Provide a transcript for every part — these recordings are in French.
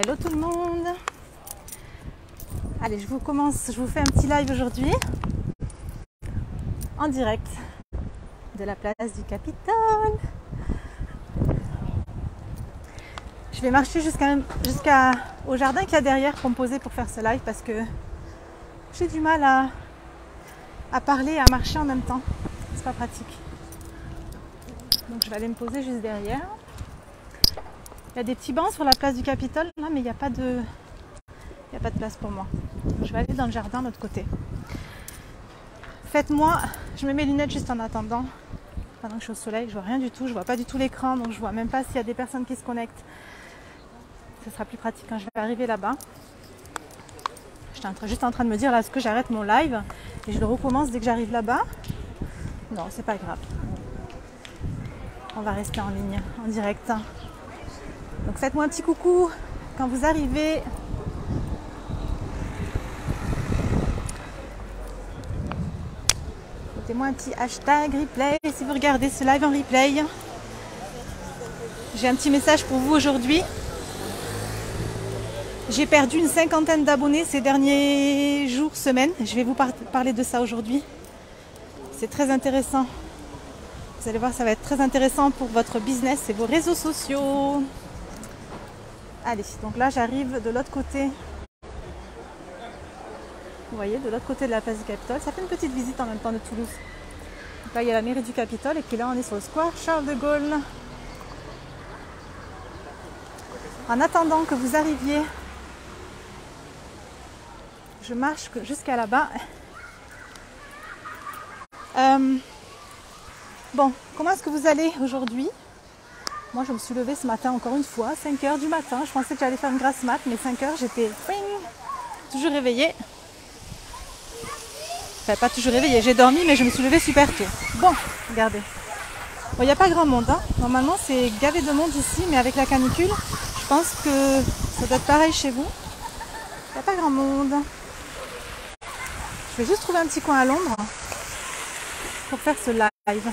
Hello tout le monde. Allez, je vous fais un petit live aujourd'hui en direct de la place du Capitole. Je vais marcher jusqu'au jardin qu'il y a derrière pour me poser pour faire ce live parce que j'ai du mal à parler et à marcher en même temps. C'est pas pratique. Donc je vais aller me poser juste derrière. Il y a des petits bancs sur la place du Capitole là, mais il n'y a pas de place pour moi. Donc, je vais aller dans le jardin de l'autre côté. Faites-moi, je mets mes lunettes juste en attendant. Pendant que je suis au soleil, je vois rien du tout, je vois pas du tout l'écran, donc je vois même pas s'il y a des personnes qui se connectent. Ce sera plus pratique quand je vais arriver là-bas. J'étais juste en train de me dire là, est-ce que j'arrête mon live et je le recommence dès que j'arrive là-bas? Non, c'est pas grave. On va rester en ligne, en direct. Donc faites-moi un petit coucou quand vous arrivez. Mettez-moi un petit hashtag replay si vous regardez ce live en replay. J'ai un petit message pour vous aujourd'hui. J'ai perdu une 50aine d'abonnés ces derniers jours, semaines. Je vais vous parler de ça aujourd'hui. C'est très intéressant. Vous allez voir, ça va être très intéressant pour votre business et vos réseaux sociaux. Allez, donc là j'arrive de l'autre côté. Vous voyez, de l'autre côté de la place du Capitole. Ça fait une petite visite en même temps de Toulouse. Donc là il y a la mairie du Capitole et puis là on est sur le square Charles de Gaulle. En attendant que vous arriviez, je marche jusqu'à là-bas. Bon, comment est-ce que vous allez aujourd'hui? Moi, je me suis levée ce matin encore une fois, 5h du matin. Je pensais que j'allais faire une grasse mat, mais 5h, j'étais toujours réveillée. Enfin, pas toujours réveillée, j'ai dormi, mais je me suis levée super tôt. Bon, regardez. Bon, il n'y a pas grand monde. Hein. Normalement, c'est gavé de monde ici, mais avec la canicule, je pense que ça doit être pareil chez vous. Il n'y a pas grand monde. Je vais juste trouver un petit coin à l'ombre pour faire ce live.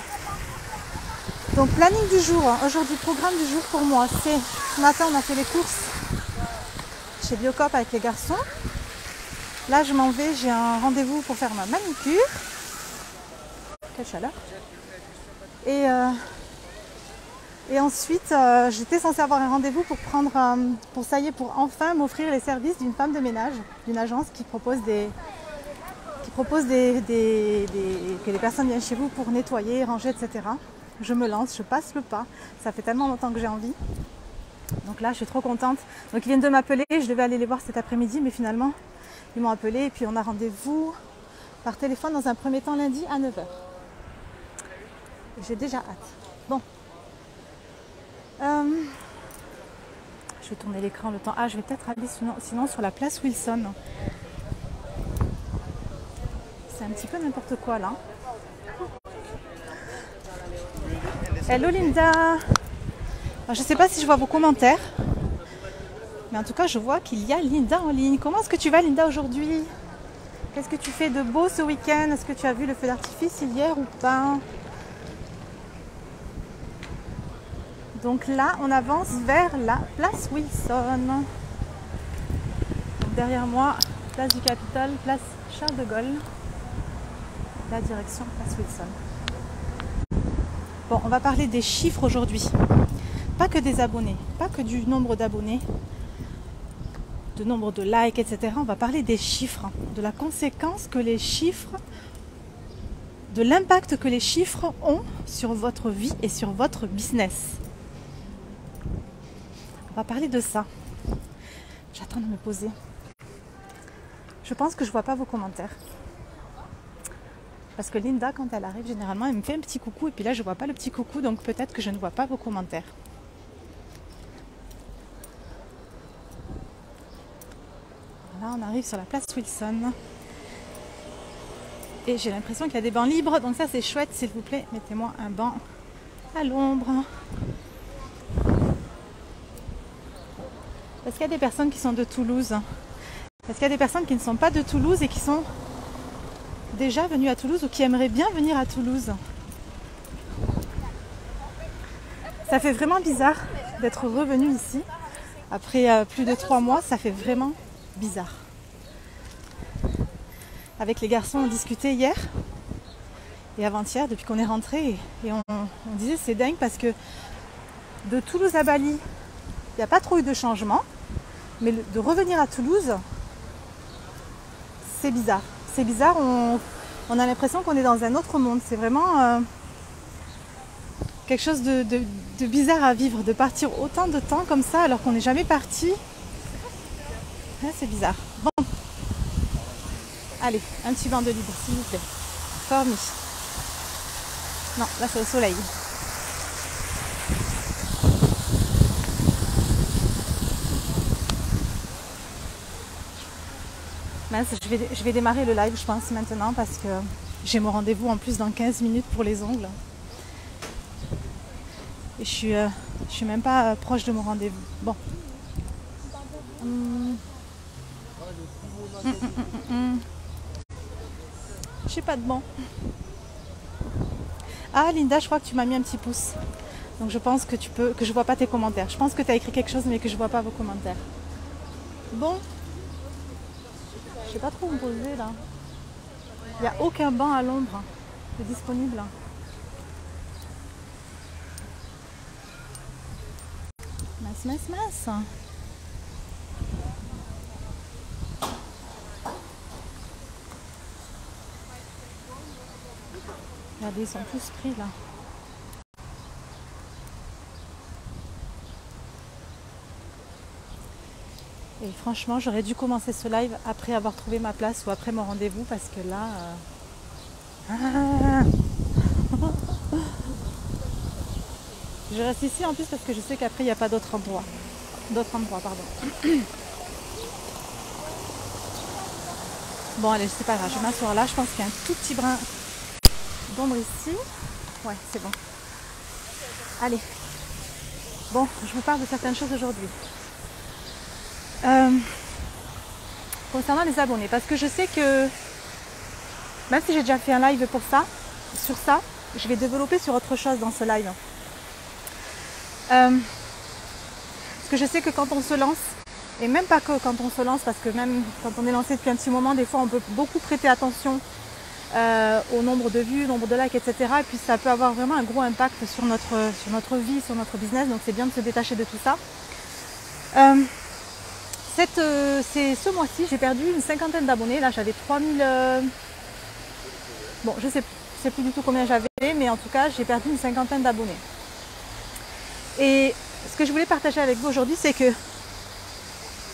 Donc planning du jour, aujourd'hui programme du jour pour moi, c'est ce matin on a fait les courses chez Biocop avec les garçons. Là je m'en vais, j'ai un rendez-vous pour faire ma manucure. Quelle chaleur. Et ensuite j'étais censée avoir un rendez-vous pour pour enfin m'offrir les services d'une femme de ménage, d'une agence qui propose que les personnes viennent chez vous pour nettoyer, ranger, etc. Je me lance, je passe le pas. Ça fait tellement longtemps que j'ai envie. Donc là, je suis trop contente. Donc ils viennent de m'appeler. Je devais aller les voir cet après-midi, mais finalement, ils m'ont appelé. Et puis on a rendez-vous par téléphone dans un premier temps lundi à 9h. J'ai déjà hâte. Bon. Je vais tourner l'écran le temps. Ah, je vais peut-être aller sinon sur la place Wilson. C'est un petit peu n'importe quoi là. Hello Linda. Alors, je ne sais pas si je vois vos commentaires, mais en tout cas je vois qu'il y a Linda en ligne. Comment est-ce que tu vas Linda aujourd'hui? Qu'est-ce que tu fais de beau ce week-end? Est-ce que tu as vu le feu d'artifice hier ou pas? Donc là on avance vers la place Wilson. Donc, derrière moi, place du Capitole, place Charles de Gaulle. La direction place Wilson. Bon, on va parler des chiffres aujourd'hui. Pas que des abonnés, pas que du nombre d'abonnés, de nombre de likes, etc. On va parler des chiffres, de la conséquence que les chiffres, de l'impact que les chiffres ont sur votre vie et sur votre business. On va parler de ça. J'attends de me poser. Je pense que je ne vois pas vos commentaires. Parce que Linda, quand elle arrive, généralement, elle me fait un petit coucou. Et puis là, je ne vois pas le petit coucou. Donc peut-être que je ne vois pas vos commentaires. Là, on arrive sur la place Wilson. Et j'ai l'impression qu'il y a des bancs libres. Donc ça, c'est chouette. S'il vous plaît, mettez-moi un banc à l'ombre. Est-ce qu'il y a des personnes qui sont de Toulouse? Est-ce qu'il y a des personnes qui ne sont pas de Toulouse et qui sont déjà venus à Toulouse ou qui aimeraient bien venir à Toulouse? Ça fait vraiment bizarre d'être revenu ici. Après plus de 3 mois, ça fait vraiment bizarre. Avec les garçons, on discutait hier et avant-hier, depuis qu'on est rentré, et on disait c'est dingue parce que de Toulouse à Bali, il n'y a pas trop eu de changement, mais de revenir à Toulouse, c'est bizarre. C'est bizarre, on a l'impression qu'on est dans un autre monde. C'est vraiment quelque chose de bizarre à vivre, de partir autant de temps comme ça alors qu'on n'est jamais parti. Ouais, c'est bizarre. Bon, allez, un petit bain de libre, s'il vous plaît. Formi. Non, là c'est au soleil. Mince, je vais démarrer le live, je pense, maintenant, parce que j'ai mon rendez-vous en plus dans 15 minutes pour les ongles. Et je suis même pas proche de mon rendez-vous. Bon. J'ai pas de banc. Ah Linda, je crois que tu m'as mis un petit pouce. Donc je pense que je vois pas tes commentaires. Je pense que tu as écrit quelque chose mais que je vois pas vos commentaires. Bon. Je sais pas trop où me poser là. Il n'y a aucun banc à l'ombre de disponible. Mince. Regardez, ils sont tous pris là. Et franchement, j'aurais dû commencer ce live après avoir trouvé ma place ou après mon rendez-vous parce que là... Je reste ici en plus parce que je sais qu'après il n'y a pas d'autres endroits. Bon allez, c'est pas grave, je vais m'asseoir là. Je pense qu'il y a un tout petit brin d'ombre ici. Ouais, c'est bon. Allez. Bon, je vous parle de certaines choses aujourd'hui. Concernant les abonnés, parce que je sais que même si j'ai déjà fait un live sur ça, je vais développer sur autre chose dans ce live. Parce que je sais que quand on se lance, et même pas que quand on se lance, parce que même quand on est lancé depuis un petit moment, des fois on peut beaucoup prêter attention au nombre de vues, nombre de likes, etc. Et puis ça peut avoir vraiment un gros impact sur notre vie, sur notre business, donc c'est bien de se détacher de tout ça. Ce mois-ci, j'ai perdu une 50aine d'abonnés. Là, j'avais 3000... Bon, je sais plus du tout combien j'avais, mais en tout cas, j'ai perdu une 50aine d'abonnés. Et ce que je voulais partager avec vous aujourd'hui, c'est que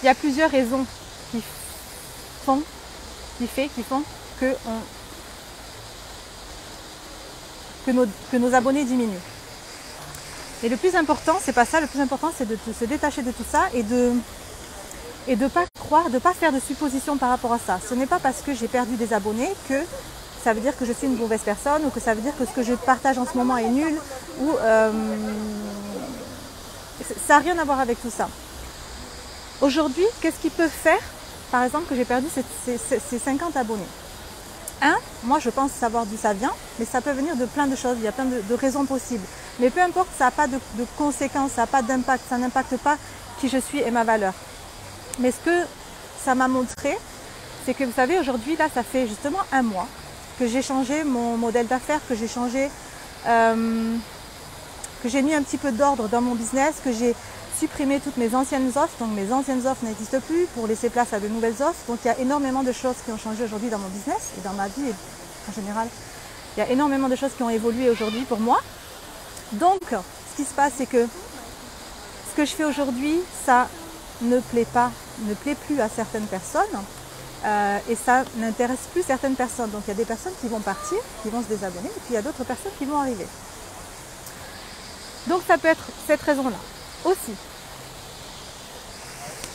il y a plusieurs raisons qui font que nos abonnés diminuent. Et le plus important, c'est pas ça. Le plus important, c'est de se détacher de tout ça et de pas croire, de pas faire de suppositions par rapport à ça. Ce n'est pas parce que j'ai perdu des abonnés que ça veut dire que je suis une mauvaise personne ou que ça veut dire que ce que je partage en ce moment est nul ou ça n'a rien à voir avec tout ça. Aujourd'hui, qu'est-ce qui peut faire, par exemple, que j'ai perdu ces 50 abonnés? Moi je pense savoir d'où ça vient, mais ça peut venir de plein de choses, il y a plein de raisons possibles. Mais peu importe, ça n'a pas de conséquences, ça n'a pas d'impact, ça n'impacte pas qui je suis et ma valeur. Mais ce que ça m'a montré, c'est que vous savez, aujourd'hui, là, ça fait justement un mois que j'ai changé mon modèle d'affaires, que j'ai changé, que j'ai mis un petit peu d'ordre dans mon business, que j'ai supprimé toutes mes anciennes offres. Donc mes anciennes offres n'existent plus pour laisser place à de nouvelles offres. Donc il y a énormément de choses qui ont changé aujourd'hui dans mon business et dans ma vie en général. Il y a énormément de choses qui ont évolué aujourd'hui pour moi. Donc ce qui se passe, c'est que ce que je fais aujourd'hui, ça ne plaît plus à certaines personnes et ça n'intéresse plus certaines personnes. Donc il y a des personnes qui vont partir, qui vont se désabonner, et puis il y a d'autres personnes qui vont arriver. Donc ça peut être cette raison-là aussi.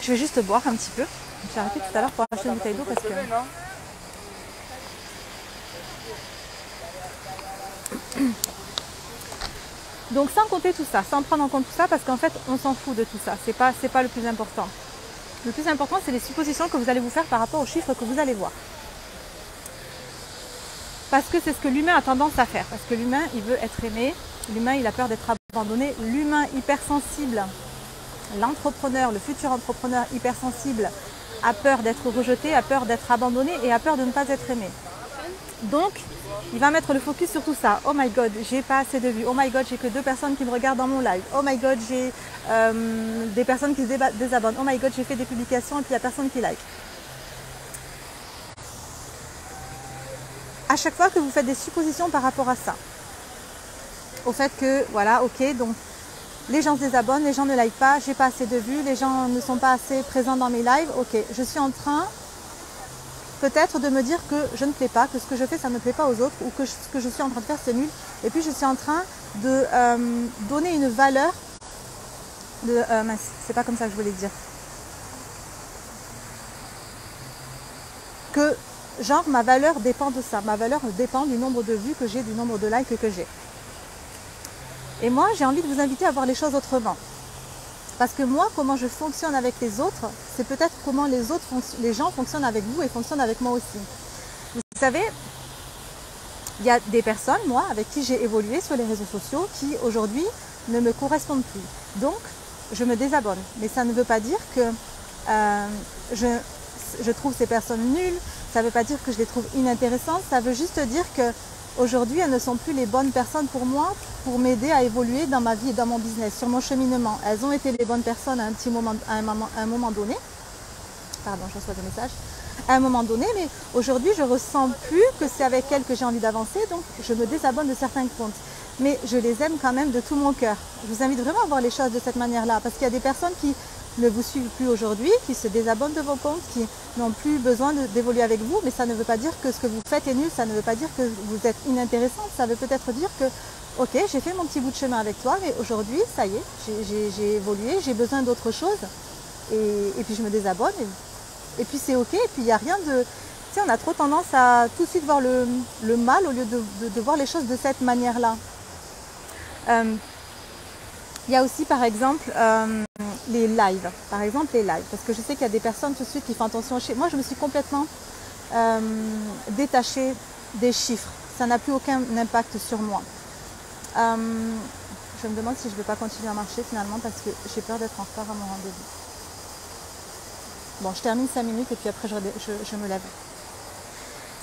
Je vais juste boire un petit peu. J'ai arrêté tout à l'heure pour acheter une bouteille d'eau parce que... Donc sans compter tout ça, sans prendre en compte tout ça, parce qu'en fait on s'en fout de tout ça, c'est pas le plus important. Le plus important, c'est les suppositions que vous allez vous faire par rapport aux chiffres que vous allez voir. Parce que c'est ce que l'humain a tendance à faire, parce que l'humain il veut être aimé, l'humain il a peur d'être abandonné, l'humain hypersensible l'entrepreneur, le futur entrepreneur hypersensible a peur d'être rejeté, a peur d'être abandonné et a peur de ne pas être aimé. Donc, il va mettre le focus sur tout ça. Oh my god, j'ai pas assez de vues. Oh my god, j'ai que 2 personnes qui me regardent dans mon live. Oh my god, j'ai des personnes qui se désabonnent. Oh my god, j'ai fait des publications et puis il n'y a personne qui like. À chaque fois que vous faites des suppositions par rapport à ça, au fait que, voilà, ok, donc les gens se désabonnent, les gens ne like pas, j'ai pas assez de vues, les gens ne sont pas assez présents dans mes lives, ok, je suis en train peut-être de me dire que je ne plais pas, que ce que je fais ça ne plaît pas aux autres ou que ce que je suis en train de faire c'est nul et puis je suis en train de donner une valeur de c'est pas comme ça que je voulais dire, que genre ma valeur dépend de ça, ma valeur dépend du nombre de vues que j'ai, du nombre de likes que j'ai. Et moi j'ai envie de vous inviter à voir les choses autrement. Parce que moi, comment je fonctionne avec les autres, c'est peut-être comment les gens fonctionnent avec vous et fonctionnent avec moi aussi. Vous savez, il y a des personnes, moi, avec qui j'ai évolué sur les réseaux sociaux, qui aujourd'hui ne me correspondent plus. Donc, je me désabonne. Mais ça ne veut pas dire que je trouve ces personnes nulles, ça ne veut pas dire que je les trouve inintéressantes, ça veut juste dire que aujourd'hui, elles ne sont plus les bonnes personnes pour moi, pour m'aider à évoluer dans ma vie et dans mon business, sur mon cheminement. Elles ont été les bonnes personnes à un moment donné. Pardon, je reçois des messages. À un moment donné, mais aujourd'hui, je ne ressens plus que c'est avec elles que j'ai envie d'avancer, donc je me désabonne de certains comptes. Mais je les aime quand même de tout mon cœur. Je vous invite vraiment à voir les choses de cette manière-là, parce qu'il y a des personnes qui ne vous suivent plus aujourd'hui, qui se désabonnent de vos comptes, qui n'ont plus besoin d'évoluer avec vous, mais ça ne veut pas dire que ce que vous faites est nul, ça ne veut pas dire que vous êtes inintéressante, ça veut peut-être dire que, ok, j'ai fait mon petit bout de chemin avec toi, mais aujourd'hui, ça y est, j'ai évolué, j'ai besoin d'autre chose, et puis je me désabonne, et puis c'est ok, et puis il n'y a rien de... Tu sais, on a trop tendance à tout de suite voir le mal au lieu de voir les choses de cette manière-là. Il y a aussi par exemple les lives, parce que je sais qu'il y a des personnes tout de suite qui font attention. Moi je me suis complètement détachée des chiffres, ça n'a plus aucun impact sur moi. Je me demande si je ne vais pas continuer à marcher finalement parce que j'ai peur d'être en retard à mon rendez-vous. Bon, je termine 5 minutes et puis après je me lève.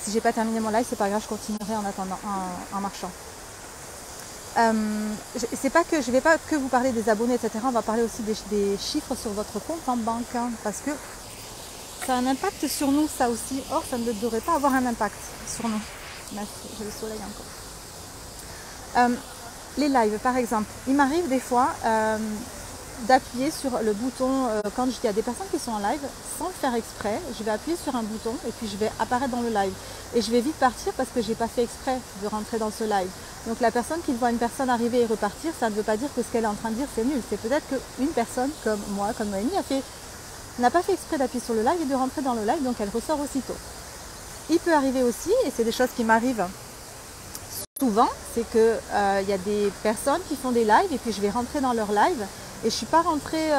Si j'ai pas terminé mon live, c'est pas grave, je continuerai en attendant, en marchant. C'est pas que je vais pas que vous parler des abonnés, etc. On va parler aussi des chiffres sur votre compte en banque, hein, parce que ça a un impact sur nous, ça aussi. Or, ça ne devrait pas avoir un impact sur nous. Merci, j'ai le soleil encore. Les lives, par exemple, il m'arrive des fois d'appuyer sur le bouton, quand il y a des personnes qui sont en live, sans le faire exprès, je vais appuyer sur un bouton et puis je vais apparaître dans le live. Et je vais vite partir parce que je n'ai pas fait exprès de rentrer dans ce live. Donc la personne qui voit une personne arriver et repartir, ça ne veut pas dire que ce qu'elle est en train de dire c'est nul. C'est peut-être qu'une personne comme moi, comme Noémie, n'a pas fait exprès d'appuyer sur le live et de rentrer dans le live, donc elle ressort aussitôt. Il peut arriver aussi, et c'est des choses qui m'arrivent souvent, c'est qu'il y a des personnes qui font des lives et puis je vais rentrer dans leur live. Et je ne suis pas rentrée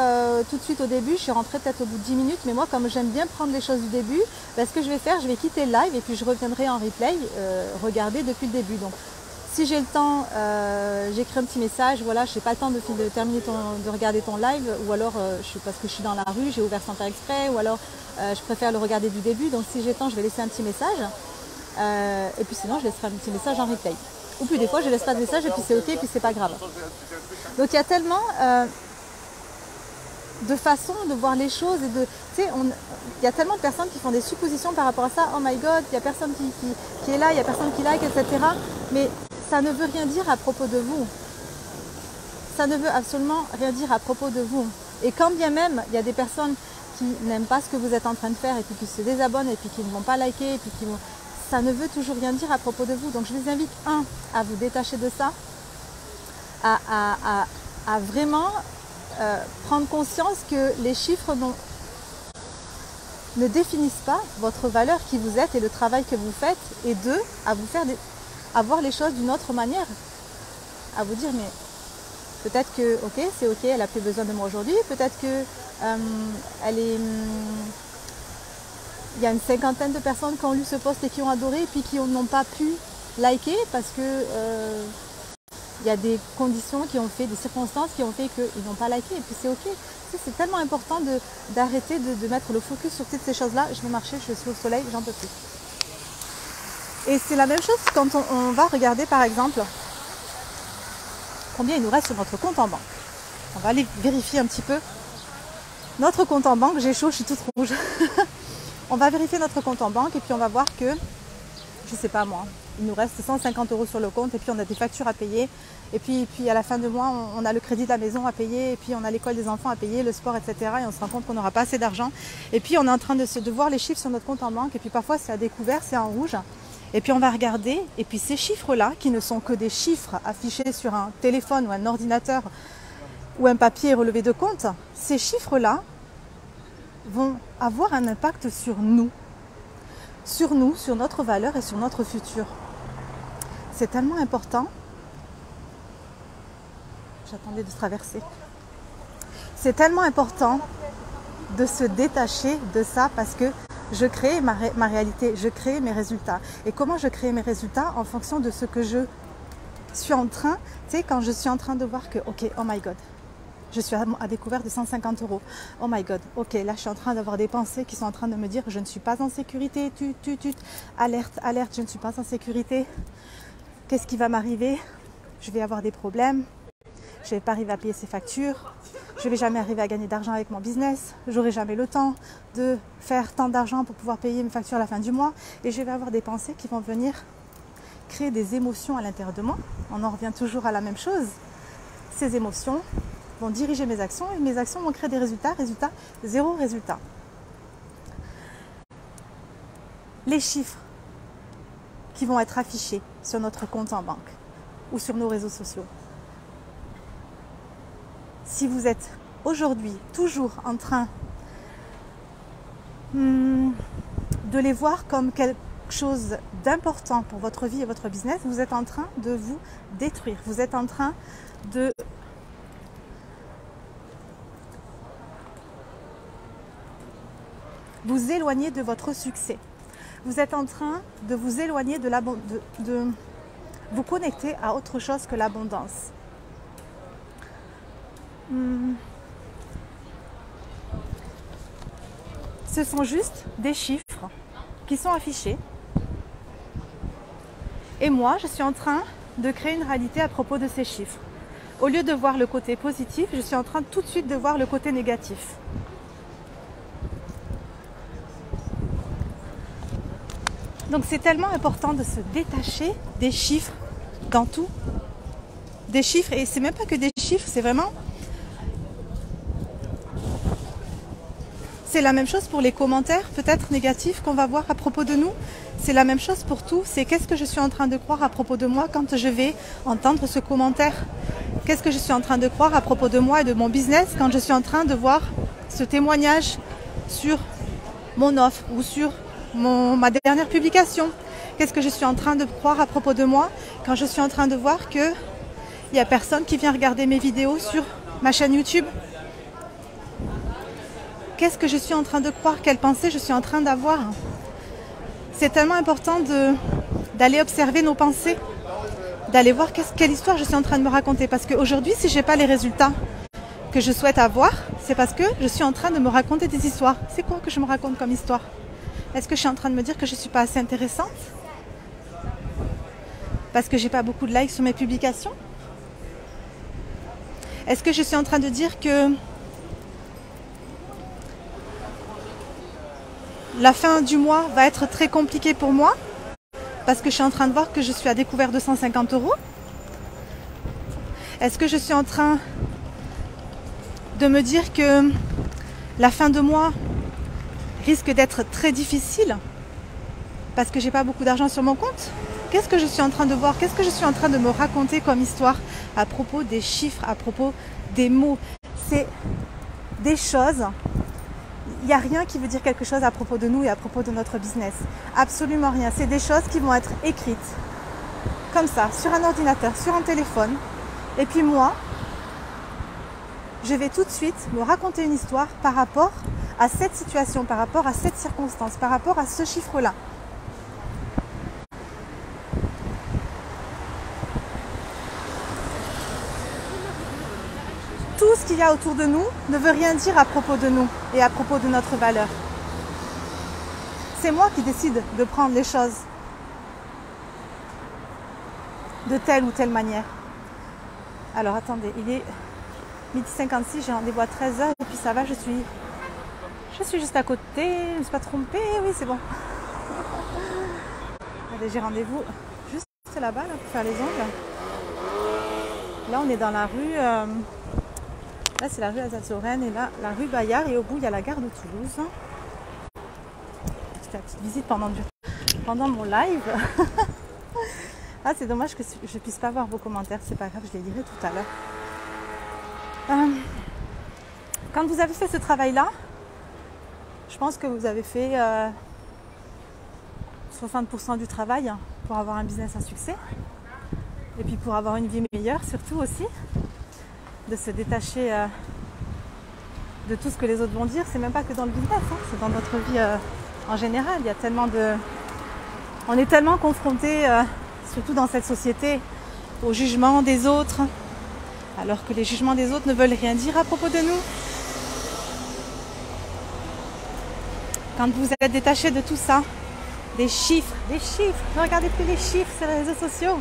tout de suite au début, je suis rentrée peut-être au bout de 10 minutes, mais moi comme j'aime bien prendre les choses du début, ce que je vais faire, je vais quitter le live et puis je reviendrai en replay, regarder depuis le début. Donc si j'ai le temps, j'écris un petit message, voilà, je n'ai pas le temps de terminer de regarder ton live, ou alors parce que je suis dans la rue, j'ai ouvert sans faire exprès, ou alors je préfère le regarder du début, donc si j'ai le temps, je vais laisser un petit message, et puis sinon je laisserai un petit message en replay. Ou puis des fois je laisse pas de message et puis c'est ok, et puis c'est pas grave. Donc il y a tellement de façons de voir les choses et de, tu sais, il y a tellement de personnes qui font des suppositions par rapport à ça. Oh my god, il y a personne qui est là, il y a personne qui like, etc. Mais ça ne veut rien dire à propos de vous. Ça ne veut absolument rien dire à propos de vous. Et quand bien même il y a des personnes qui n'aiment pas ce que vous êtes en train de faire et puis qui se désabonnent et puis qui ne vont pas liker et puis qui vont, ça ne veut toujours rien dire à propos de vous. Donc je vous invite à vous détacher de ça, à vraiment prendre conscience que les chiffres ne définissent pas votre valeur qui vous êtes et le travail que vous faites, et à voir les choses d'une autre manière, à vous dire mais peut-être que ok, c'est ok, elle a plus besoin de moi aujourd'hui, peut-être que il y a une 50aine de personnes qui ont lu ce post et qui ont adoré et puis qui n'ont pas pu liker parce que il y a des conditions qui ont fait, des circonstances qui ont fait qu'ils n'ont pas liké, et puis c'est ok. Tu sais, c'est tellement important d'arrêter de mettre le focus sur toutes ces choses-là. Je vais marcher, je suis au soleil, j'en peux plus. Et c'est la même chose quand on va regarder par exemple combien il nous reste sur notre compte en banque. On va aller vérifier un petit peu notre compte en banque. J'ai chaud, je suis toute rouge. On va vérifier notre compte en banque et puis on va voir que, je sais pas moi, il nous reste 150 € sur le compte et puis on a des factures à payer. Et puis à la fin de mois, on a le crédit de la maison à payer et puis on a l'école des enfants à payer, le sport, etc. Et on se rend compte qu'on n'aura pas assez d'argent. Et puis on est en train de voir les chiffres sur notre compte en banque et puis parfois c'est à découvert, c'est en rouge. Et puis on va regarder et puis ces chiffres-là, qui ne sont que des chiffres affichés sur un téléphone ou un ordinateur ou un papier relevé de compte, ces chiffres-là vont avoir un impact sur nous, sur notre valeur et sur notre futur. C'est tellement important. J'attendais de traverser. C'est tellement important de se détacher de ça parce que je crée ma réalité, je crée mes résultats. Et comment je crée mes résultats? En fonction de ce que je suis en train, tu sais, quand je suis en train de voir que, ok, oh my god, je suis à découvert de 150 €. Oh my god, ok, là je suis en train d'avoir des pensées qui sont en train de me dire je ne suis pas en sécurité, alerte, alerte, je ne suis pas en sécurité. Qu'est-ce qui va m'arriver? Je vais avoir des problèmes, je ne vais pas arriver à payer ces factures, je ne vais jamais arriver à gagner d'argent avec mon business, j'aurai jamais le temps de faire tant d'argent pour pouvoir payer mes factures à la fin du mois. Et je vais avoir des pensées qui vont venir créer des émotions à l'intérieur de moi. On en revient toujours à la même chose. Ces émotions vont diriger mes actions et mes actions vont créer des résultats, zéro résultat. Les chiffres qui vont être affichés sur notre compte en banque ou sur nos réseaux sociaux. Si vous êtes aujourd'hui toujours en train de les voir comme quelque chose d'important pour votre vie et votre business, vous êtes en train de vous détruire. Vous êtes en train de vous éloigner de votre succès. Vous êtes en train de vous éloigner de vous connecter à autre chose que l'abondance. Ce sont juste des chiffres qui sont affichés. Et moi, je suis en train de créer une réalité à propos de ces chiffres. Au lieu de voir le côté positif, je suis en train tout de suite de voir le côté négatif. Donc c'est tellement important de se détacher des chiffres dans tout. Des chiffres, et c'est même pas que des chiffres, c'est vraiment... C'est la même chose pour les commentaires peut-être négatifs qu'on va voir à propos de nous. C'est la même chose pour tout. C'est qu'est-ce que je suis en train de croire à propos de moi quand je vais entendre ce commentaire? Qu'est-ce que je suis en train de croire à propos de moi et de mon business quand je suis en train de voir ce témoignage sur mon offre ou sur ma dernière publication? Qu'est-ce que je suis en train de croire à propos de moi quand je suis en train de voir qu'il n'y a personne qui vient regarder mes vidéos sur ma chaîne YouTube? Qu'est-ce que je suis en train de croire? Quelle pensée je suis en train d'avoir? C'est tellement important d'aller observer nos pensées, d'aller voir quelle histoire je suis en train de me raconter. Parce qu'aujourd'hui, si je n'ai pas les résultats que je souhaite avoir, c'est parce que je suis en train de me raconter des histoires. C'est quoi que je me raconte comme histoire? Est-ce que je suis en train de me dire que je ne suis pas assez intéressante? Parce que j'ai pas beaucoup de likes sur mes publications? Est-ce que je suis en train de dire que la fin du mois va être très compliquée pour moi parce que je suis en train de voir que je suis à découvert de 150 €? Est-ce que je suis en train de me dire que la fin de mois risque d'être très difficile parce que j'ai pas beaucoup d'argent sur mon compte? Qu'est-ce que je suis en train de voir? Qu'est-ce que je suis en train de me raconter comme histoire à propos des chiffres, à propos des mots? C'est des choses. Il n'y a rien qui veut dire quelque chose à propos de nous et à propos de notre business. Absolument rien. C'est des choses qui vont être écrites comme ça, sur un ordinateur, sur un téléphone. Et puis moi, je vais tout de suite me raconter une histoire par rapport à cette situation, par rapport à cette circonstance, par rapport à ce chiffre-là. qu'il y a autour de nous ne veut rien dire à propos de nous et à propos de notre valeur. C'est moi qui décide de prendre les choses de telle ou telle manière. Alors attendez, il est 12h56, j'ai rendez-vous à 13h et puis ça va, je suis juste à côté, je ne me suis pas trompée, oui c'est bon. Allez, j'ai rendez-vous juste là-bas là, pour faire les ongles. Là on est dans la rue, là c'est la rue Alsace-Lorraine et là la rue Bayard et au bout il y a la gare de Toulouse. C'était la petite visite pendant mon live. Ah c'est dommage que je ne puisse pas voir vos commentaires, c'est pas grave, je les lirai tout à l'heure. Quand vous avez fait ce travail-là, je pense que vous avez fait 60% du travail pour avoir un business à succès. Et puis pour avoir une vie meilleure surtout aussi. De se détacher de tout ce que les autres vont dire. C'est même pas que dans le business, hein, c'est dans notre vie en général. Il y a tellement on est tellement confrontés, surtout dans cette société, au jugement des autres. Alors que les jugements des autres ne veulent rien dire à propos de nous. Quand vous êtes détaché de tout ça, des chiffres, ne regardez plus les chiffres sur les réseaux sociaux.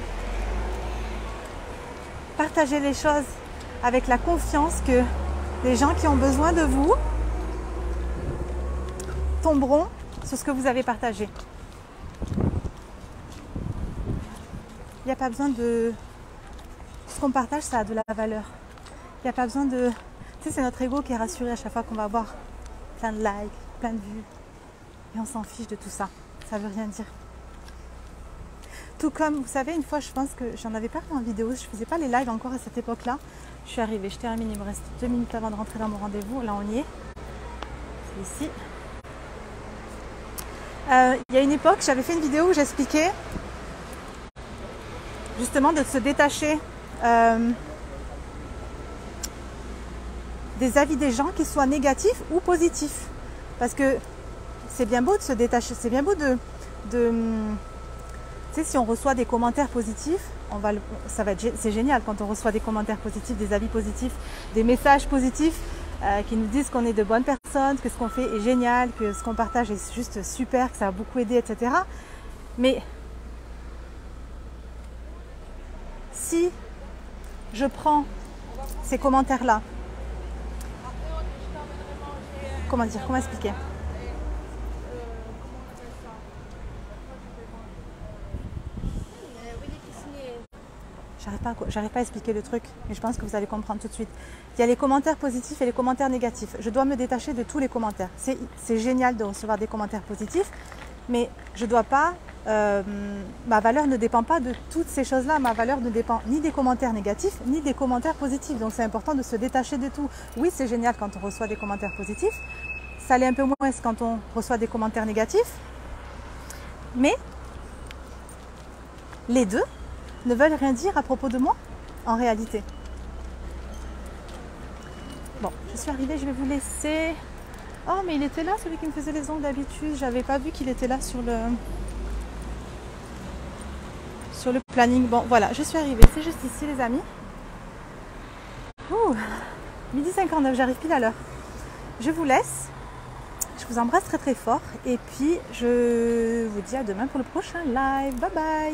Partagez les choses avec la confiance que les gens qui ont besoin de vous tomberont sur ce que vous avez partagé. Il n'y a pas besoin de... Ce qu'on partage, ça a de la valeur. Il n'y a pas besoin de... Tu sais, c'est notre ego qui est rassuré à chaque fois qu'on va avoir plein de likes, plein de vues. Et on s'en fiche de tout ça. Ça veut rien dire. Tout comme, vous savez, une fois, je pense que j'en avais parlé en vidéo, je faisais pas les lives encore à cette époque-là. Je suis arrivée, je termine, il me reste 2 minutes avant de rentrer dans mon rendez-vous. Là, on y est. C'est ici. Il y a une époque, j'avais fait une vidéo où j'expliquais justement de se détacher des avis des gens, qu'ils soient négatifs ou positifs. Parce que c'est bien beau de se détacher, c'est bien beau de tu sais, si on reçoit des commentaires positifs, c'est génial quand on reçoit des commentaires positifs, des avis positifs, des messages positifs qui nous disent qu'on est de bonnes personnes, que ce qu'on fait est génial, que ce qu'on partage est juste super, que ça a beaucoup aidé, etc. Mais si je prends ces commentaires-là, comment expliquer ? J'arrive pas à expliquer le truc, mais je pense que vous allez comprendre tout de suite. Il y a les commentaires positifs et les commentaires négatifs. Je dois me détacher de tous les commentaires. C'est génial de recevoir des commentaires positifs, mais je dois pas... ma valeur ne dépend pas de toutes ces choses-là. Ma valeur ne dépend ni des commentaires négatifs, ni des commentaires positifs. Donc c'est important de se détacher de tout. Oui, c'est génial quand on reçoit des commentaires positifs. Ça l'est un peu moins quand on reçoit des commentaires négatifs. Mais les deux ne veulent rien dire à propos de moi, en réalité. Bon, je suis arrivée, je vais vous laisser. Oh, mais il était là, celui qui me faisait les ongles d'habitude. J'avais pas vu qu'il était là sur le planning. Bon, voilà, je suis arrivée. C'est juste ici, les amis. Ouh, 12h59, j'arrive pile à l'heure. Je vous laisse. Je vous embrasse très très fort. Et puis, je vous dis à demain pour le prochain live. Bye bye.